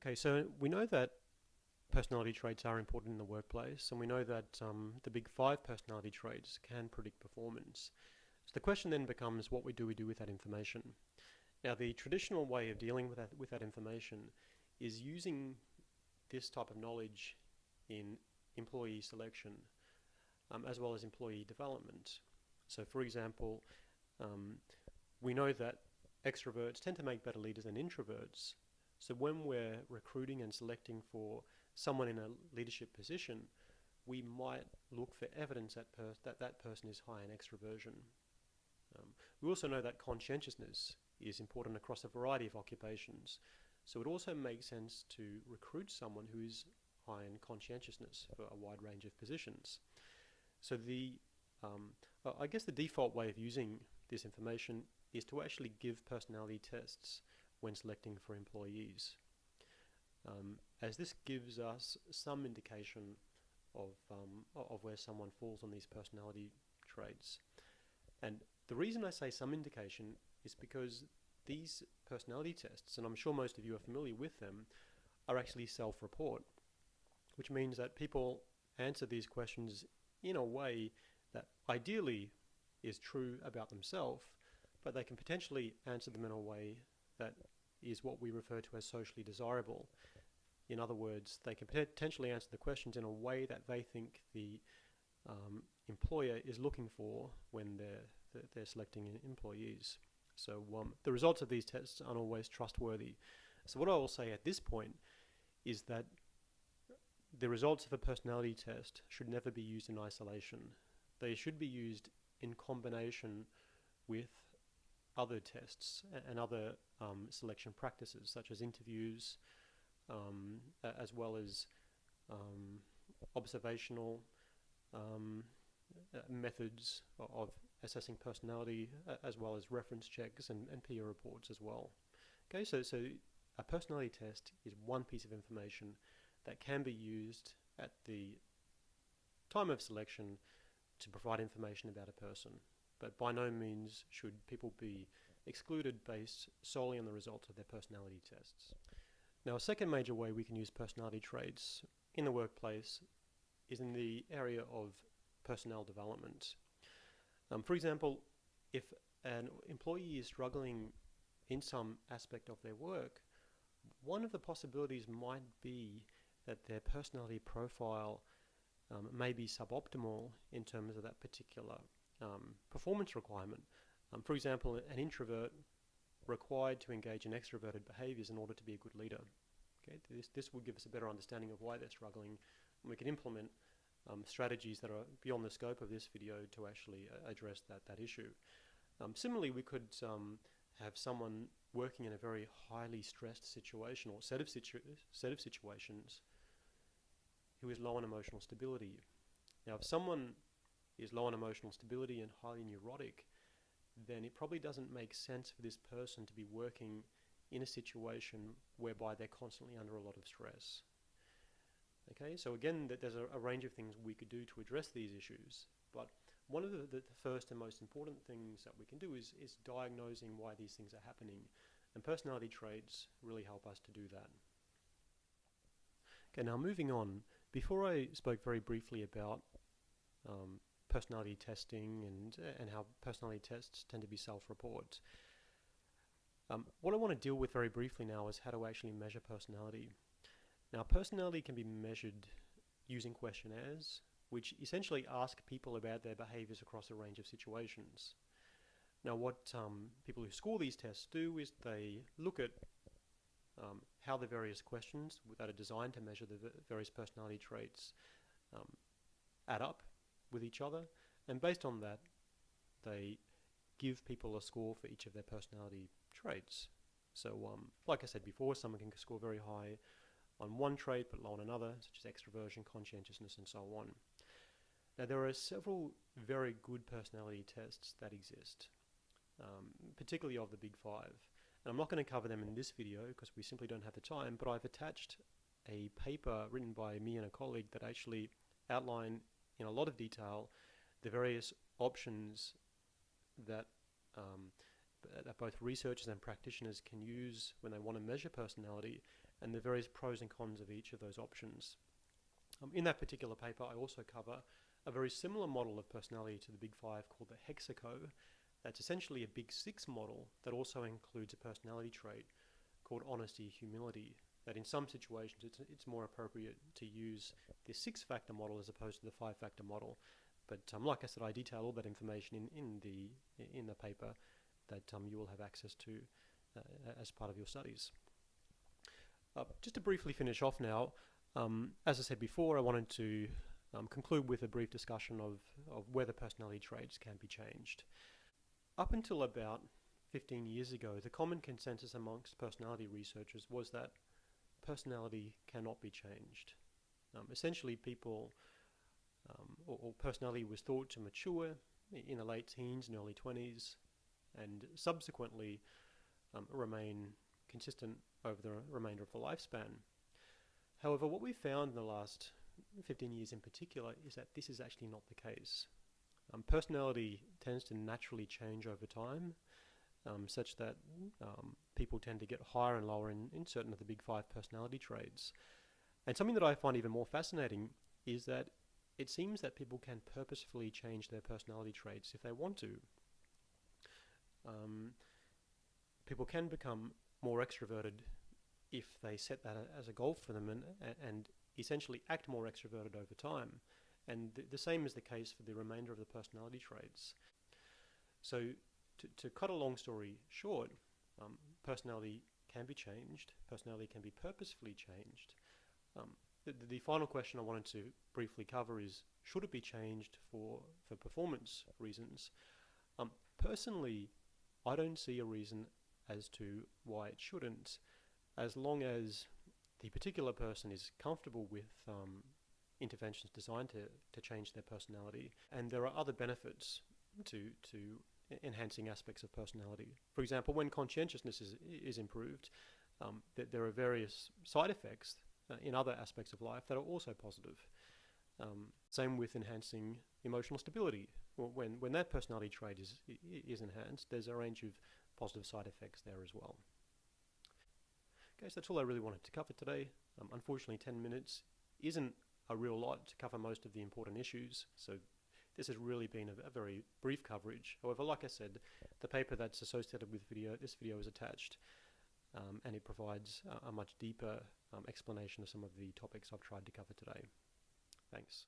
Okay, so we know that personality traits are important in the workplace, and we know that the big five personality traits can predict performance. So the question then becomes, what do we do with that information? Now, the traditional way of dealing with that information is using this type of knowledge in employee selection, as well as employee development. So, for example, we know that extroverts tend to make better leaders than introverts. So when we're recruiting and selecting for someone in a leadership position, we might look for evidence that that person is high in extroversion. We also know that conscientiousness is important across a variety of occupations. So it also makes sense to recruit someone who is high in conscientiousness for a wide range of positions. So I guess the default way of using this information is to actually give personality tests when selecting for employees, as this gives us some indication of where someone falls on these personality traits. And the reason I say some indication is because these personality tests, and I'm sure most of you are familiar with them, are actually self-report, which means that people answer these questions in a way that ideally is true about themselves, but they can potentially answer them in a way that is what we refer to as socially desirable. In other words, they can potentially answer the questions in a way that they think the employer is looking for when they're selecting employees. So the results of these tests aren't always trustworthy. So what I will say at this point is that the results of a personality test should never be used in isolation. They should be used in combination with other tests and other selection practices, such as interviews, as well as observational methods of assessing personality, as well as reference checks and peer reports as well. Okay, so a personality test is one piece of information that can be used at the time of selection to provide information about a person, but by no means should people be excluded based solely on the results of their personality tests. Now, a second major way we can use personality traits in the workplace is in the area of personnel development. For example, if an employee is struggling in some aspect of their work, one of the possibilities might be that their personality profile may be suboptimal in terms of that particular performance requirement. For example, an introvert required to engage in extroverted behaviors in order to be a good leader. Okay, this will give us a better understanding of why they're struggling, and we can implement strategies that are beyond the scope of this video to actually address that issue. Similarly, we could have someone working in a very highly stressed situation or set of situations who is low on emotional stability. Now, if someone is low on emotional stability and highly neurotic, then it probably doesn't make sense for this person to be working in a situation whereby they're constantly under a lot of stress. Okay, so again, there's a range of things we could do to address these issues, but one of the first and most important things that we can do is diagnosing why these things are happening, and personality traits really help us to do that. Okay, now moving on, before I spoke very briefly about personality testing and how personality tests tend to be self-report. What I want to deal with very briefly now is how to actually measure personality. Now, personality can be measured using questionnaires, which essentially ask people about their behaviors across a range of situations. Now, what people who score these tests do is they look at how the various questions that are designed to measure the various personality traits add up with each other, and based on that, they give people a score for each of their personality traits. So, like I said before, someone can score very high on one trait but low on another, such as extroversion, conscientiousness, and so on. Now, there are several very good personality tests that exist, particularly of the big five. And I'm not going to cover them in this video because we simply don't have the time, but I've attached a paper written by me and a colleague that actually outline in a lot of detail the various options that both researchers and practitioners can use when they want to measure personality, and the various pros and cons of each of those options. In that particular paper, I also cover a very similar model of personality to the Big Five called the hexaco. That's essentially a Big Six model that also includes a personality trait called honesty, humility, that in some situations it's more appropriate to use the 6-factor model as opposed to the 5-factor model. But like I said, I detail all that information in the paper that you will have access to as part of your studies. Just to briefly finish off now, as I said before, I wanted to conclude with a brief discussion of whether personality traits can be changed. Up until about 15 years ago, the common consensus amongst personality researchers was that personality cannot be changed. Essentially, people, or personality was thought to mature in the late teens and early 20s, and subsequently remain consistent over the remainder of the lifespan. However, what we found in the last 15 years in particular is that this is actually not the case. Personality tends to naturally change over time, such that people tend to get higher and lower in certain of the Big Five personality traits. And something that I find even more fascinating is that it seems that people can purposefully change their personality traits if they want to. People can become more extroverted if they set that as a goal for them and essentially act more extroverted over time. And the same is the case for the remainder of the personality traits. So to cut a long story short, personality can be changed, personality can be purposefully changed. The final question I wanted to briefly cover is, should it be changed for performance reasons? Personally, I don't see a reason as to why it shouldn't, as long as the particular person is comfortable with interventions designed to change their personality, and there are other benefits to enhancing aspects of personality. For example, when conscientiousness is improved, there are various side effects in other aspects of life that are also positive. Same with enhancing emotional stability. When that personality trait is enhanced, there's a range of positive side effects there as well. Okay, so that's all I really wanted to cover today. Unfortunately, 10 minutes isn't a real lot to cover most of the important issues, so this has really been a very brief coverage. However, like I said, the paper that's associated with this video is attached, and it provides a much deeper explanation of some of the topics I've tried to cover today. Thanks.